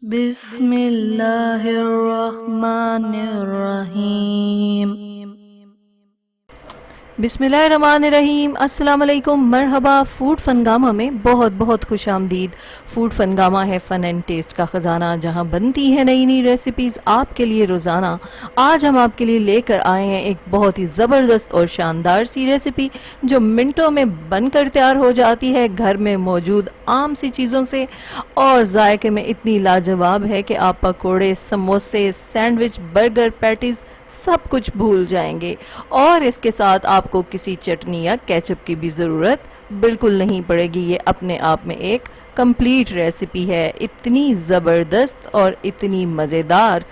बिस्मिल्लाहिर्रहमानिर्रहीम। बिस्मिल्लाहिर्रहमानिर्रहीम। अस्सलाम वालेकुम, मरहबा। फूड फनगामा में बहुत बहुत खुश आमदीद। फूड फनगामा है फ़न एंड टेस्ट का ख़जाना, जहां बनती है नई नई रेसिपीज़ आपके लिए रोज़ाना। आज हम आपके लिए लेकर आए हैं एक बहुत ही ज़बरदस्त और शानदार सी रेसिपी जो मिनटों में बनकर तैयार हो जाती है घर में मौजूद आम सी चीज़ों से, और जायके में इतनी लाजवाब है कि आप पकोड़े, समोसे, सैंडविच, बर्गर, पैटीज़ सब कुछ भूल जाएंगे। और इसके साथ आपको किसी चटनी या केचप की भी ज़रूरत बिल्कुल नहीं पड़ेगी। ये अपने आप में एक कंप्लीट रेसिपी है, इतनी ज़बरदस्त और इतनी मज़ेदार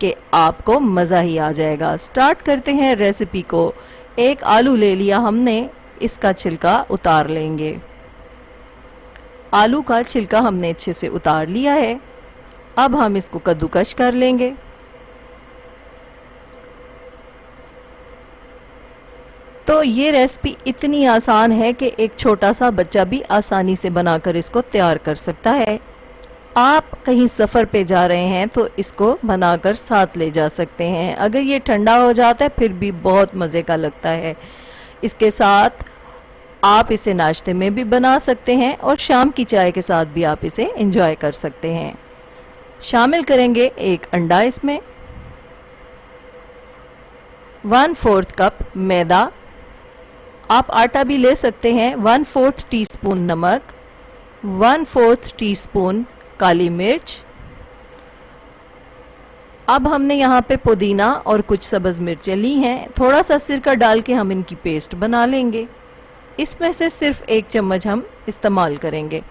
कि आपको मज़ा ही आ जाएगा। स्टार्ट करते हैं रेसिपी को। एक आलू ले लिया हमने, इसका छिलका उतार लेंगे। आलू का छिलका हमने अच्छे से उतार लिया है। अब हम इसको कद्दूकश कर लेंगे। तो ये रेसिपी इतनी आसान है कि एक छोटा सा बच्चा भी आसानी से बनाकर इसको तैयार कर सकता है। आप कहीं सफ़र पे जा रहे हैं तो इसको बनाकर साथ ले जा सकते हैं। अगर ये ठंडा हो जाता है फिर भी बहुत मज़े का लगता है। इसके साथ आप इसे नाश्ते में भी बना सकते हैं और शाम की चाय के साथ भी आप इसे एंजॉय कर सकते हैं। शामिल करेंगे एक अंडा, इसमें 1/4 कप मैदा, आप आटा भी ले सकते हैं, 1/4 टीस्पून नमक, 1/4 टीस्पून काली मिर्च। अब हमने यहाँ पे पुदीना और कुछ सब्ज़ मिर्चें ली हैं। थोड़ा सा सिरका डाल के हम इनकी पेस्ट बना लेंगे। इसमें से सिर्फ 1 चम्मच हम इस्तेमाल करेंगे।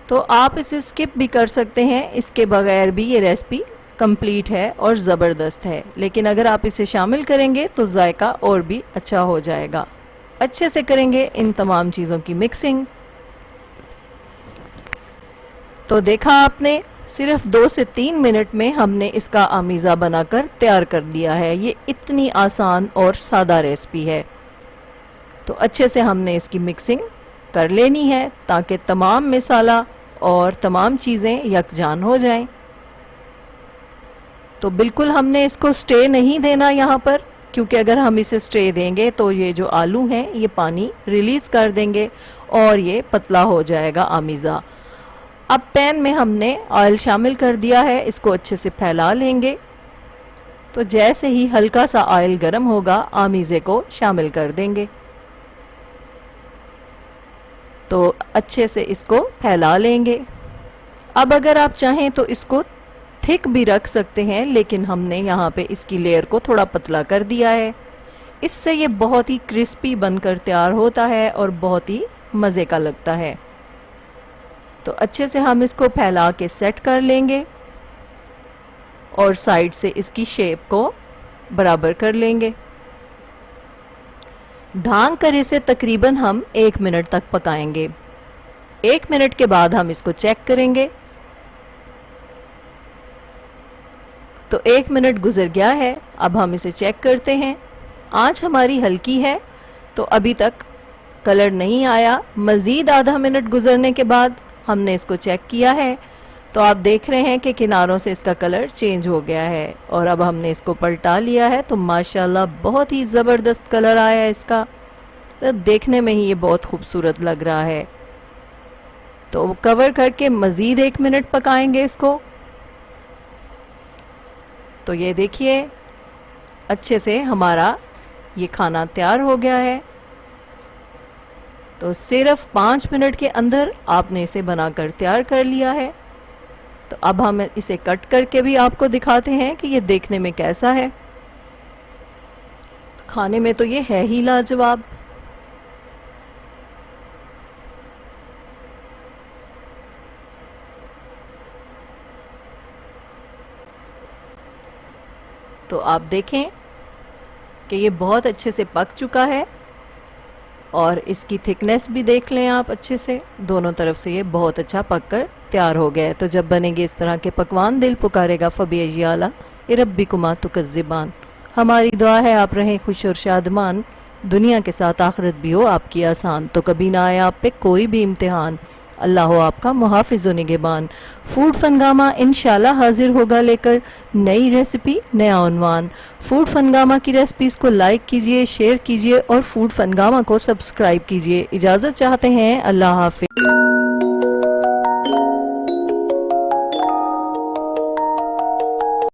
तो आप इसे स्किप भी कर सकते हैं, इसके बगैर भी ये रेसिपी कंप्लीट है और ज़बरदस्त है। लेकिन अगर आप इसे शामिल करेंगे तो जायका और भी अच्छा हो जाएगा। अच्छे से करेंगे इन तमाम चीज़ों की मिक्सिंग। तो देखा आपने, सिर्फ 2 से 3 मिनट में हमने इसका आमीज़ा बनाकर तैयार कर दिया है। ये इतनी आसान और सादा रेसिपी है। तो अच्छे से हमने इसकी मिक्सिंग कर लेनी है ताकि तमाम मसाला और तमाम चीज़ें यकजान हो जाएं। तो बिल्कुल हमने इसको स्टे नहीं देना यहाँ पर, क्योंकि अगर हम इसे स्टे देंगे तो ये जो आलू हैं ये पानी रिलीज़ कर देंगे और ये पतला हो जाएगा आमीज़ा। अब पैन में हमने ऑयल शामिल कर दिया है, इसको अच्छे से फैला लेंगे। तो जैसे ही हल्का सा ऑयल गर्म होगा आमीज़े को शामिल कर देंगे। तो अच्छे से इसको फैला लेंगे। अब अगर आप चाहें तो इसको थिक भी रख सकते हैं, लेकिन हमने यहाँ पे इसकी लेयर को थोड़ा पतला कर दिया है। इससे ये बहुत ही क्रिस्पी बनकर तैयार होता है और बहुत ही मज़े का लगता है। तो अच्छे से हम इसको फैला के सेट कर लेंगे और साइड से इसकी शेप को बराबर कर लेंगे। ढांक कर इसे तकरीबन हम 1 मिनट तक पकाएंगे। 1 मिनट के बाद हम इसको चेक करेंगे। तो 1 मिनट गुजर गया है। अब हम इसे चेक करते हैं। आंच हमारी हल्की है, तो अभी तक कलर नहीं आया। मज़ीद आधा मिनट गुजरने के बाद हमने इसको चेक किया है, तो आप देख रहे हैं कि किनारों से इसका कलर चेंज हो गया है। और अब हमने इसको पलटा लिया है, तो माशाल्लाह बहुत ही ज़बरदस्त कलर आया है इसका। तो देखने में ही ये बहुत खूबसूरत लग रहा है। तो कवर करके मज़ीद 1 मिनट पकाएंगे इसको। तो ये देखिए अच्छे से हमारा ये खाना तैयार हो गया है। तो सिर्फ 5 मिनट के अंदर आपने इसे बनाकर तैयार कर लिया है। तो अब हम इसे कट करके भी आपको दिखाते हैं कि ये देखने में कैसा है। खाने में तो ये है ही लाजवाब। तो आप देखें कि ये बहुत अच्छे से पक चुका है और इसकी थिकनेस भी देख लें आप अच्छे से। दोनों तरफ से ये बहुत अच्छा पक कर तैयार हो गया है। तो जब बनेंगे इस तरह के पकवान दिल पुकारेगा फ़बी आला रब्बिकुमा तुकज़्ज़िबान। हमारी दुआ है आप रहें खुश और शादमान, दुनिया के साथ आखिरत भी हो आपकी आसान। तो कभी ना आए आप पे कोई भी इम्तिहान, अल्लाह हो आपका मुहाफिज व निगहबान। फूड फनगामा इंशाल्लाह हाजिर होगा लेकर नई रेसिपी, नया उन्वान। फूड फनगामा की रेसिपीज़ को लाइक कीजिए, शेयर कीजिए और फूड फनगामा को सब्सक्राइब कीजिए। इजाज़त चाहते हैं, अल्लाह हाफिज।